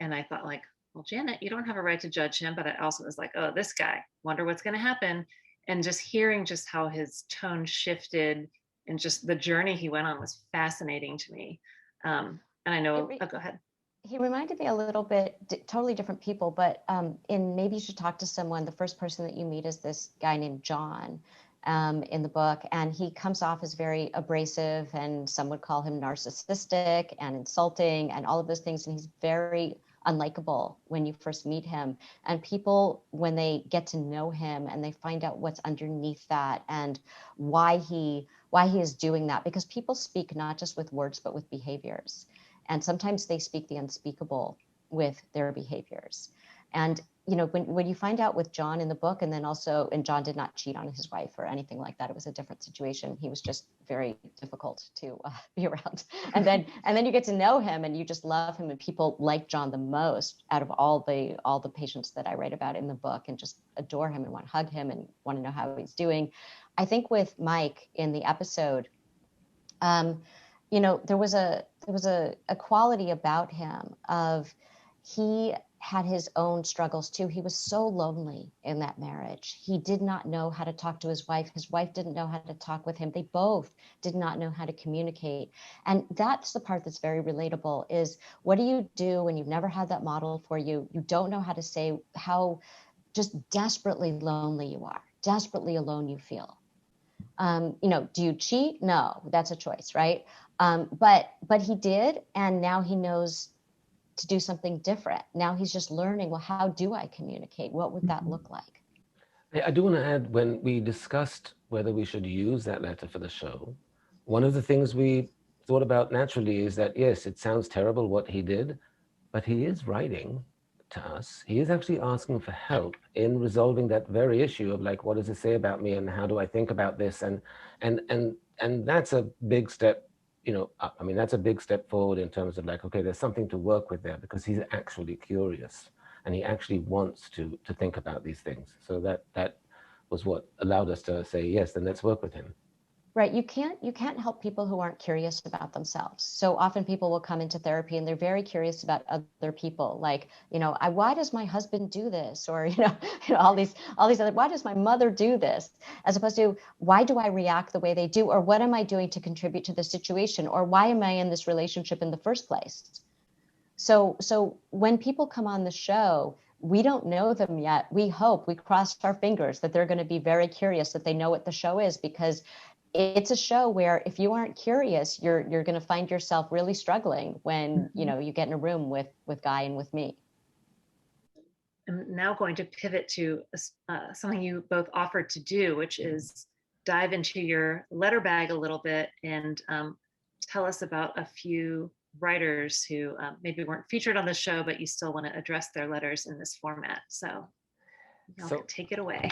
And I thought, like, well, Janet, you don't have a right to judge him. But I also was like, oh, this guy, wonder what's going to happen. And just hearing just how his tone shifted and just the journey he went on was fascinating to me. And And I know, go ahead. He reminded me a little bit, totally different people, but in Maybe You Should Talk to Someone, the first person that you meet is this guy named John in the book. And he comes off as very abrasive, and some would call him narcissistic and insulting and all of those things. And he's very unlikable when you first meet him. And people, when they get to know him and they find out what's underneath that and why he is doing that, because people speak not just with words, but with behaviors. And sometimes they speak the unspeakable with their behaviors. And, you know, when you find out with John in the book, and then also, and John did not cheat on his wife or anything like that. It was a different situation. He was just very difficult to be around. And then you get to know him and you just love him. And people like John the most out of all the patients that I write about in the book, and just adore him and want to hug him and want to know how he's doing. I think with Mike in the episode, you know, there was a quality about him of, he had his own struggles too. He was so lonely in that marriage. He did not know how to talk to his wife. His wife didn't know how to talk with him. They both did not know how to communicate. And that's the part that's very relatable, is what do you do when you've never had that model for you? You don't know how to say how just desperately lonely you are, desperately alone you feel. You know, do you cheat? No, that's a choice, right? But he did, and now he knows to do something different. Now he's just learning, well, how do I communicate? What would that look like? I do want to add, when we discussed whether we should use that letter for the show, one of the things we thought about naturally is that, yes, it sounds terrible what he did, but he is writing to us. He is actually asking for help in resolving that very issue of, like, what does it say about me and how do I think about this? And that's a big step. You know, I mean, that's a big step forward in terms of, like, okay, there's something to work with there, because he's actually curious and he actually wants to think about these things. So that was what allowed us to say, yes, then let's work with him. Right. You can't help people who aren't curious about themselves. So often people will come into therapy and they're very curious about other people. Like, you know, why does my husband do this? Or, you know, all these other, why does my mother do this? As opposed to, why do I react the way they do? Or what am I doing to contribute to the situation? Or why am I in this relationship in the first place? So when people come on the show, we don't know them yet. We cross our fingers that they're going to be very curious, that they know what the show is, because it's a show where if you aren't curious, you're going to find yourself really struggling when, you know, you get in a room with Guy and with me. I'm now going to pivot to something you both offered to do, which is dive into your letter bag a little bit and tell us about a few writers who maybe weren't featured on the show, but you still want to address their letters in this format. So take it away.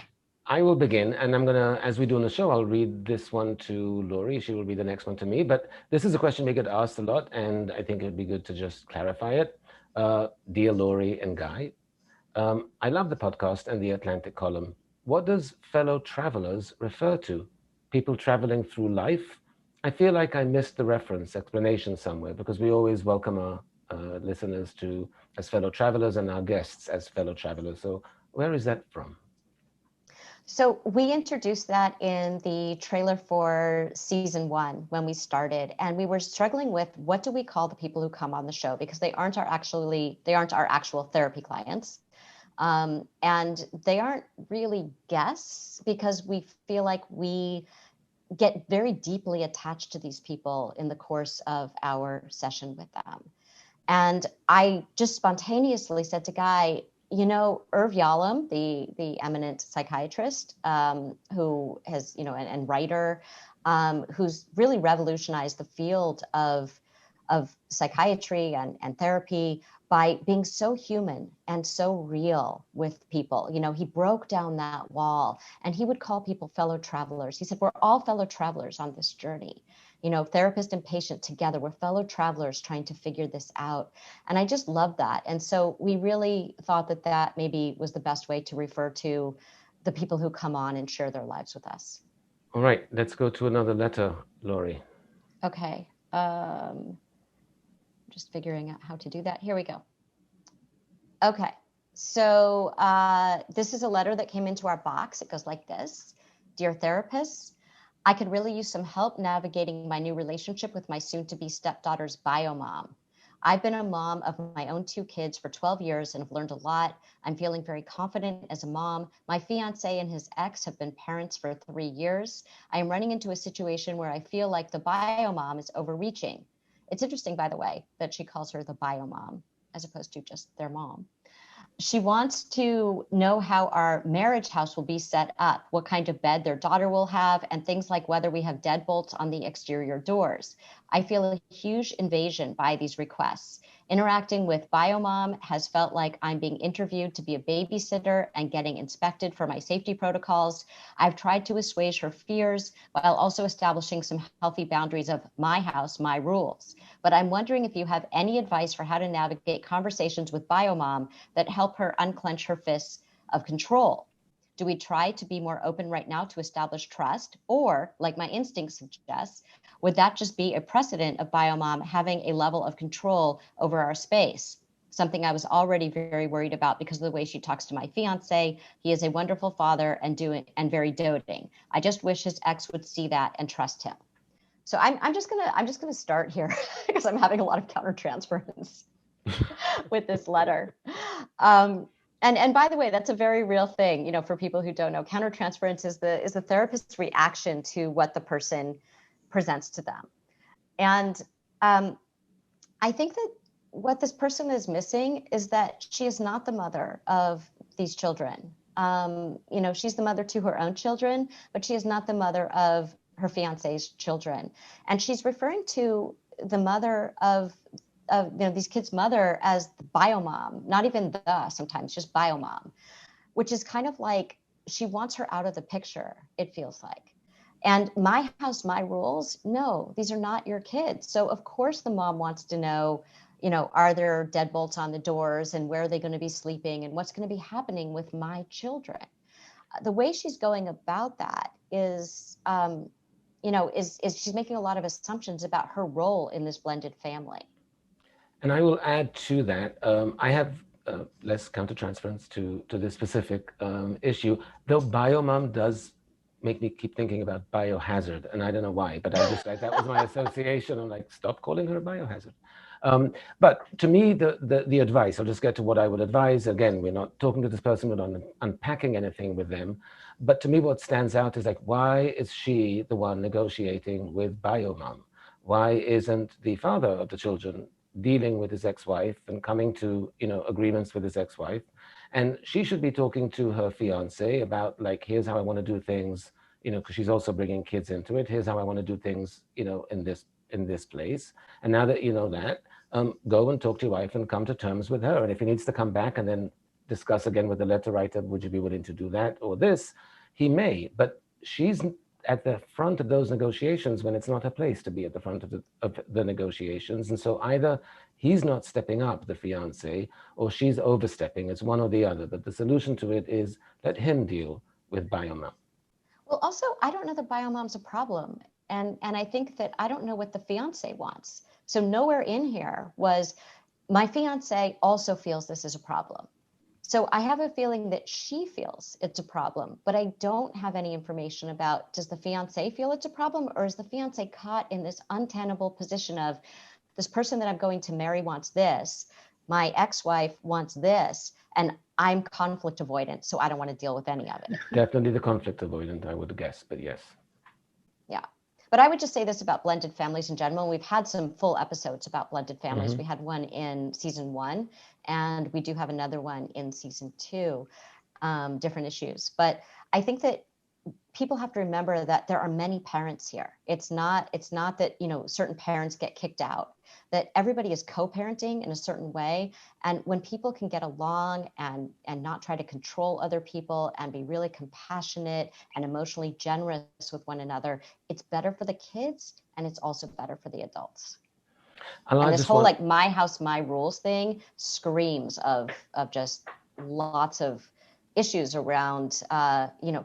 I will begin, and I'm going to, as we do on the show, I'll read this one to Lori. She will be the next one to me. But this is a question we get asked a lot, and I think it'd be good to just clarify it. Dear Lori and Guy, I love the podcast and the Atlantic column. What does fellow travelers refer to? People traveling through life? I feel like I missed the reference explanation somewhere, because we always welcome our listeners as fellow travelers and our guests as fellow travelers. So where is that from? So we introduced that in the trailer for season 1 when we started, and we were struggling with, what do we call the people who come on the show, because they aren't our actual therapy clients, and they aren't really guests, because we feel like we get very deeply attached to these people in the course of our session with them. And I just spontaneously said to Guy, you know, Irv Yalom, the eminent psychiatrist, who has, you know, and writer, who's really revolutionized the field of psychiatry and therapy by being so human and so real with people. You know, he broke down that wall, and he would call people fellow travelers. He said, we're all fellow travelers on this journey. You know, therapist and patient together, we're fellow travelers trying to figure this out. And I just love that. And so we really thought that maybe was the best way to refer to the people who come on and share their lives with us. All right, let's go to another letter, Lori. Okay. Just figuring out how to do that. Here we go. Okay. So this is a letter that came into our box. It goes like this. Dear therapists, I could really use some help navigating my new relationship with my soon-to-be stepdaughter's bio mom. I've been a mom of my own 2 kids for 12 years and have learned a lot. I'm feeling very confident as a mom. My fiance and his ex have been parents for 3 years. I am running into a situation where I feel like the bio mom is overreaching. It's interesting, by the way, that she calls her the bio mom as opposed to just their mom. She wants to know how our marriage house will be set up, what kind of bed their daughter will have, and things like whether we have deadbolts on the exterior doors. I feel a huge invasion by these requests. Interacting with BioMom has felt like I'm being interviewed to be a babysitter and getting inspected for my safety protocols. I've tried to assuage her fears while also establishing some healthy boundaries of my house, my rules. But I'm wondering if you have any advice for how to navigate conversations with BioMom that help her unclench her fists of control. Do we try to be more open right now to establish trust? Or, like my instinct suggests, would that just be a precedent of BioMom having a level of control over our space? Something I was already very worried about because of the way she talks to my fiance. He is a wonderful father and very doting. I just wish his ex would see that and trust him. So I'm just gonna start here because I'm having a lot of countertransference with this letter. And by the way, that's a very real thing, for people who don't know. Countertransference is the therapist's reaction to what the person presents to them. And I think that what this person is missing is that she is not the mother of these children. She's the mother to her own children, but she is not the mother of her fiance's children. And she's referring to the mother of these kids' mother as the biomom, not even sometimes just biomom, which is kind of like she wants her out of the picture, it feels like. And my house, my rules, no, these are not your kids. So of course the mom wants to know, are there deadbolts on the doors and where are they going to be sleeping and what's going to be happening with my children? The way she's going about that is she's making a lot of assumptions about her role in this blended family. And I will add to that, I have less countertransference to this specific issue, though biomom does make me keep thinking about biohazard, and I don't know why, but I just, that was my association. I'm like, stop calling her a biohazard. But to me, the advice, I'll just get to what I would advise. Again, we're not talking to this person, we're not unpacking anything with them. But to me, what stands out is like, why is she the one negotiating with biomom? Why isn't the father of the children dealing with his ex-wife and coming to agreements with his ex-wife? And she should be talking to her fiance about, like, here's how I want to do things, because she's also bringing kids into it. Here's how I want to do things, in this place. And now that you know that, go and talk to your wife and come to terms with her. And if he needs to come back and then discuss again with the letter writer, would you be willing to do that or this? He may, but she's at the front of those negotiations when it's not her place to be at the front of the negotiations. And so either he's not stepping up, the fiance, or she's overstepping. It's one or the other. But the solution to it is let him deal with biomom. Well, also, I don't know that biomom's a problem. And I think that I don't know what the fiance wants. So nowhere in here was my fiance also feels this is a problem. So I have a feeling that she feels it's a problem, but I don't have any information about, does the fiance feel it's a problem, or is the fiance caught in this untenable position of, this person that I'm going to marry wants this, my ex-wife wants this, and I'm conflict avoidant, so I don't want to deal with any of it. Definitely the conflict avoidant, I would guess, but yes. Yeah. But I would just say this about blended families in general. We've had some full episodes about blended families. Mm-hmm. We had one in season 1, and we do have another one in season 2, different issues. But I think that people have to remember that there are many parents here. It's not that, certain parents get kicked out, that everybody is co-parenting in a certain way. And when people can get along and not try to control other people and be really compassionate and emotionally generous with one another, it's better for the kids and it's also better for the adults. And this whole like my house, my rules thing screams of just lots of issues around,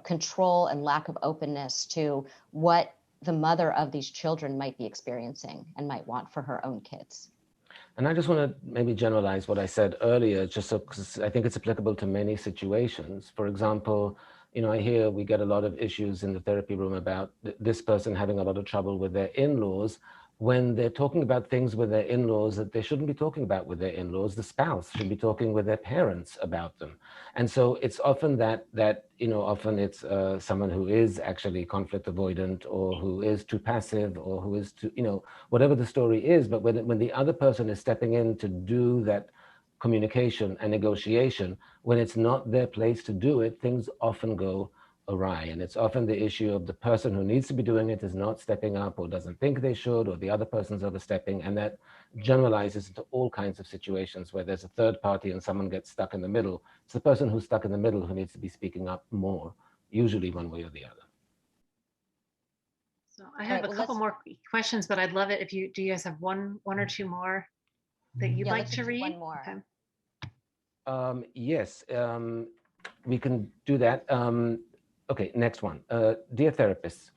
control and lack of openness to what the mother of these children might be experiencing and might want for her own kids. And I just want to maybe generalize what I said earlier, just so, because I think it's applicable to many situations. For example, I hear we get a lot of issues in the therapy room about this person having a lot of trouble with their in-laws. when they're talking about things with their in-laws that they shouldn't be talking about with their in-laws. The spouse should be talking with their parents about them. And so it's often that often it's someone who is actually conflict avoidant, or who is too passive, or who is too, whatever the story is. But when the other person is stepping in to do that communication and negotiation, when it's not their place to do it, things often go awry. And it's often the issue of the person who needs to be doing it is not stepping up, or doesn't think they should, or the other person's overstepping. And that generalizes into all kinds of situations where there's a third party and someone gets stuck in the middle. It's the person who's stuck in the middle who needs to be speaking up more, usually one way or the other. So I have a couple more questions, but I'd love it if do you guys have one or two more that you'd like to read? One more. Okay. Yes, we can do that. Okay, next one. Dear therapists,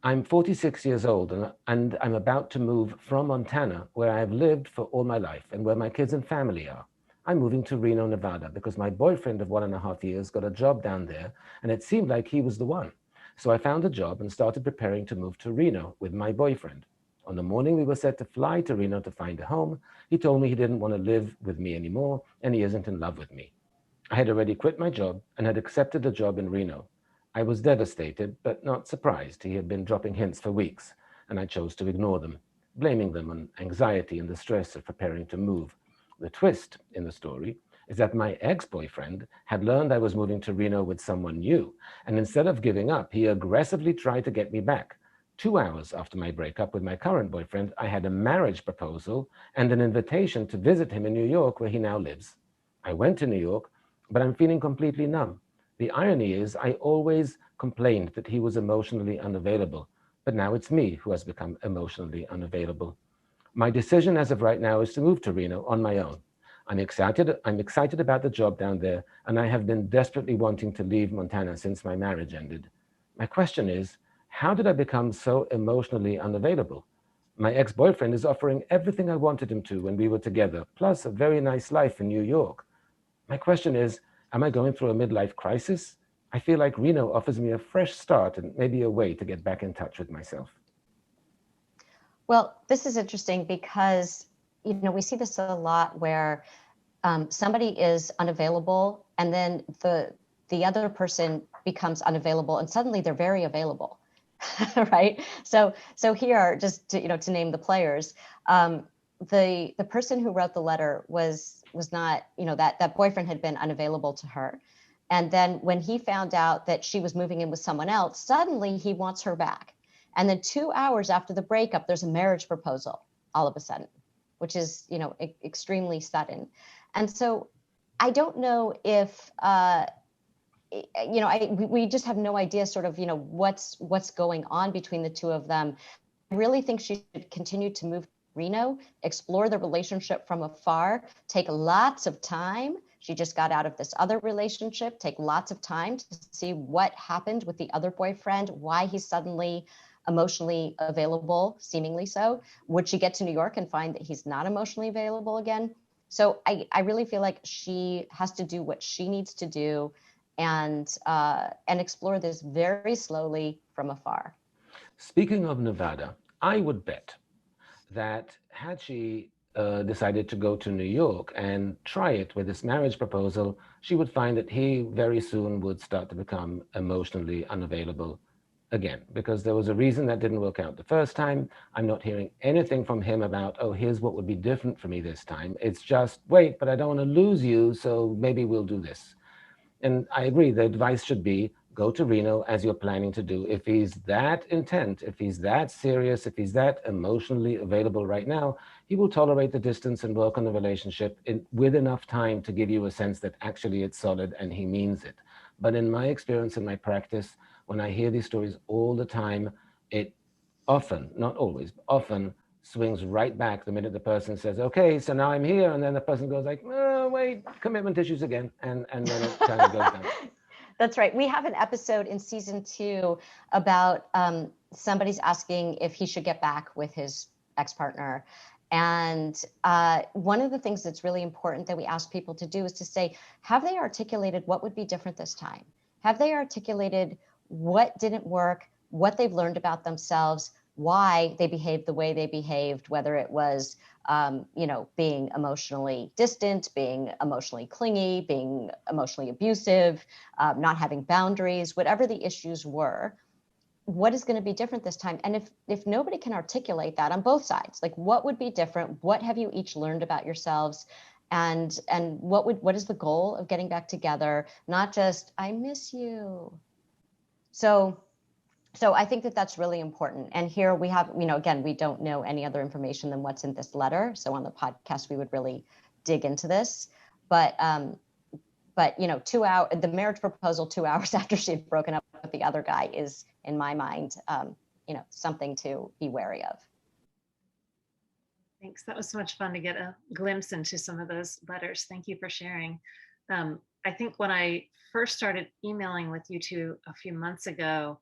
I'm 46 years old and I'm about to move from Montana, where I've lived for all my life and where my kids and family are. I'm moving to Reno, Nevada, because my boyfriend of 1.5 years got a job down there, and it seemed like he was the one. So I found a job and started preparing to move to Reno with my boyfriend. On the morning we were set to fly to Reno to find a home, he told me he didn't want to live with me anymore and he isn't in love with me. I had already quit my job and had accepted a job in Reno. I was devastated, but not surprised. He had been dropping hints for weeks, and I chose to ignore them, blaming them on anxiety and the stress of preparing to move. The twist in the story is that my ex-boyfriend had learned I was moving to Reno with someone new, and instead of giving up, he aggressively tried to get me back. 2 hours after my breakup with my current boyfriend, I had a marriage proposal and an invitation to visit him in New York, where he now lives. I went to New York, but I'm feeling completely numb. The irony is, I always complained that he was emotionally unavailable, but now it's me who has become emotionally unavailable. My decision as of right now is to move to Reno on my own. I'm excited about the job down there, and I have been desperately wanting to leave Montana since my marriage ended. My question is, how did I become so emotionally unavailable? My ex-boyfriend is offering everything I wanted him to when we were together, plus a very nice life in New York. My question is, am I going through a midlife crisis? I feel like Reno offers me a fresh start and maybe a way to get back in touch with myself. Well, this is interesting because, we see this a lot where somebody is unavailable and then the other person becomes unavailable and suddenly they're very available, right? So here, just to name the players, the person who wrote the letter was not, that boyfriend had been unavailable to her. And then when he found out that she was moving in with someone else, suddenly he wants her back. And then 2 hours after the breakup, there's a marriage proposal all of a sudden, which is, extremely sudden. And so I don't know if, we just have no idea sort of, what's going on between the two of them. I really think she should continue to move to Reno, explore the relationship from afar, take lots of time. She just got out of this other relationship, take lots of time to see what happened with the other boyfriend, why he's suddenly emotionally available, seemingly so. Would she get to New York and find that he's not emotionally available again? So I really feel like she has to do what she needs to do and explore this very slowly from afar. Speaking of Nevada, I would bet that had she decided to go to New York and try it with this marriage proposal, she would find that he very soon would start to become emotionally unavailable again, because there was a reason that didn't work out the first time. I'm not hearing anything from him about, oh, here's what would be different for me this time. It's just, wait, but I don't want to lose you, so maybe we'll do this. And I agree, the advice should be, go to Reno as you're planning to do. If he's that intent, if he's that serious, if he's that emotionally available right now, he will tolerate the distance and work on the relationship with enough time to give you a sense that actually it's solid and he means it. But in my experience, in my practice, when I hear these stories all the time, it often, not always, but often swings right back the minute the person says, okay, so now I'm here. And then the person goes like, oh, wait, commitment issues again. And then it kind of goes down. That's right. We have an episode in season 2 about somebody's asking if he should get back with his ex-partner. And one of the things that's really important that we ask people to do is to say, have they articulated what would be different this time? Have they articulated what didn't work, what they've learned about themselves, why they behaved the way they behaved, whether it was, being emotionally distant, being emotionally clingy, being emotionally abusive, not having boundaries, whatever the issues were. What is going to be different this time? And if nobody can articulate that on both sides, like what would be different? What have you each learned about yourselves? And what is the goal of getting back together? Not just, I miss you. So I think that that's really important. And here we have, again, we don't know any other information than what's in this letter. So on the podcast, we would really dig into this. But 2 hours, the marriage proposal 2 hours after she had broken up with the other guy is, in my mind, something to be wary of. Thanks. That was so much fun to get a glimpse into some of those letters. Thank you for sharing. I think when I first started emailing with you two a few months ago,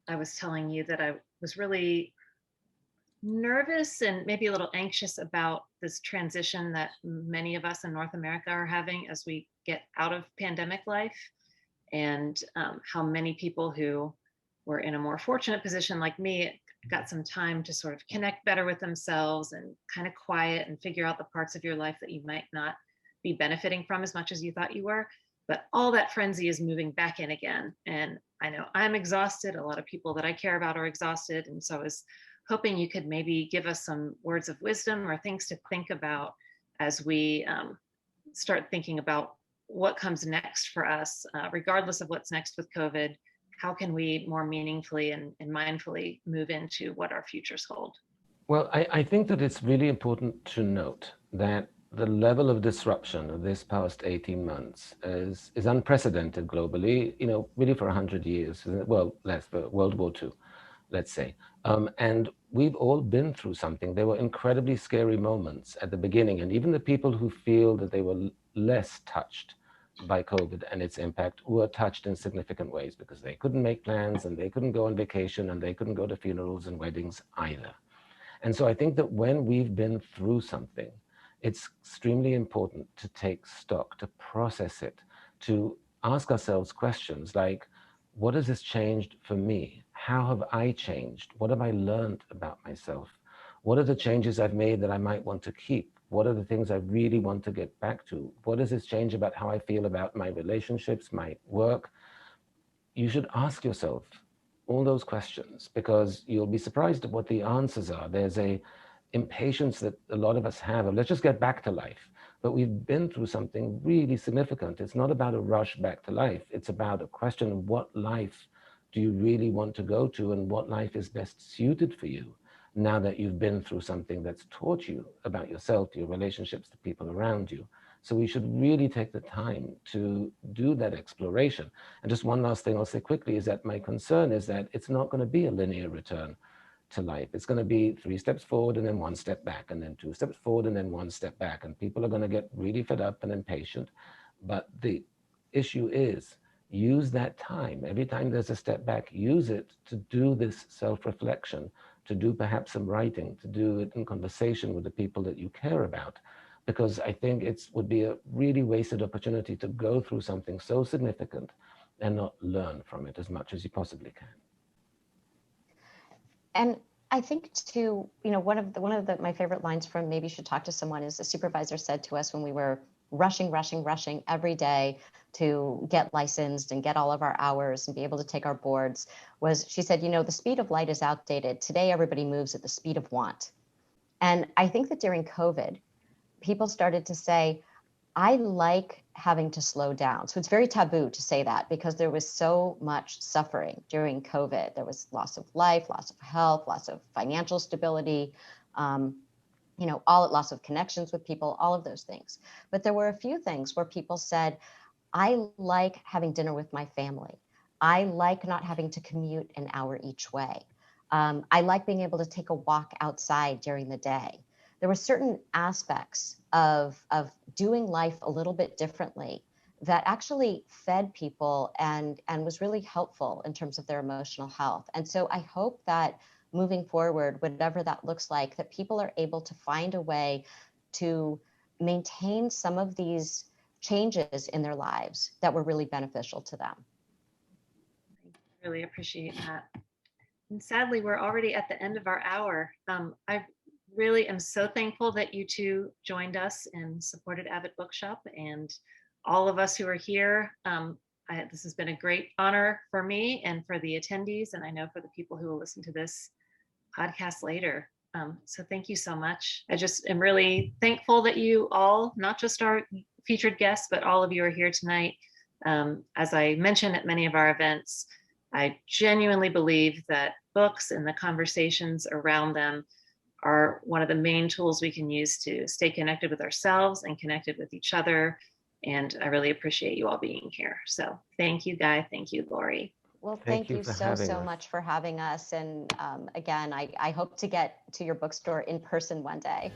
I was telling you that I was really nervous and maybe a little anxious about this transition that many of us in North America are having as we get out of pandemic life, and how many people who were in a more fortunate position like me got some time to sort of connect better with themselves and kind of quiet and figure out the parts of your life that you might not be benefiting from as much as you thought you were. But all that frenzy is moving back in again. And I know I'm exhausted. A lot of people that I care about are exhausted. And so I was hoping you could maybe give us some words of wisdom or things to think about as we start thinking about what comes next for us, regardless of what's next with COVID. How can we more meaningfully and mindfully move into what our futures hold? Well, I think that it's really important to note that the level of disruption of this past 18 months is unprecedented globally, really for 100 years, well, less, but World War II, let's say. And we've all been through something. There were incredibly scary moments at the beginning, and even the people who feel that they were less touched by COVID and its impact were touched in significant ways because they couldn't make plans and they couldn't go on vacation and they couldn't go to funerals and weddings either. And so I think that when we've been through something, it's extremely important to take stock, to process it, to ask ourselves questions like, what has this changed for me? How have I changed? What have I learned about myself? What are the changes I've made that I might want to keep? What are the things I really want to get back to? What does this change about how I feel about my relationships, my work? You should ask yourself all those questions because you'll be surprised at what the answers are. There's a impatience that a lot of us have of let's just get back to life. But we've been through something really significant. It's not about a rush back to life. It's about a question of what life do you really want to go to and what life is best suited for you now that you've been through something that's taught you about yourself, your relationships, the people around you. So we should really take the time to do that exploration. And just one last thing I'll say quickly is that my concern is that it's not going to be a linear return to life. It's going to be 3 steps forward and then 1 step back, and then 2 steps forward and then 1 step back. And people are going to get really fed up and impatient. But the issue is use that time. Every time there's a step back, use it to do this self-reflection, to do perhaps some writing, to do it in conversation with the people that you care about. Because I think it would be a really wasted opportunity to go through something so significant and not learn from it as much as you possibly can. And I think too, one of my favorite lines from Maybe You Should Talk to Someone is a supervisor said to us when we were rushing every day to get licensed and get all of our hours and be able to take our boards was, she said, the speed of light is outdated. Today, everybody moves at the speed of want. And I think that during COVID, people started to say, I like having to slow down. So it's very taboo to say that because there was so much suffering during COVID. There was loss of life, loss of health, loss of financial stability, loss of connections with people, all of those things. But there were a few things where people said, I like having dinner with my family. I like not having to commute an hour each way. I like being able to take a walk outside during the day. There were certain aspects of doing life a little bit differently that actually fed people and was really helpful in terms of their emotional health. And so I hope that moving forward, whatever that looks like, that people are able to find a way to maintain some of these changes in their lives that were really beneficial to them. I really appreciate that. And sadly, we're already at the end of our hour. I really am so thankful that you two joined us and supported Avid Bookshop, and all of us who are here. This has been a great honor for me and for the attendees, and I know for the people who will listen to this podcast later. So thank you so much. I just am really thankful that you all, not just our featured guests, but all of you are here tonight. As I mentioned at many of our events, I genuinely believe that books and the conversations around them are one of the main tools we can use to stay connected with ourselves and connected with each other. And I really appreciate you all being here. So thank you, Guy. Thank you, Lori. Well, Thank thank you you for so having us. much for having us. And again, I hope to get to your bookstore in person one day.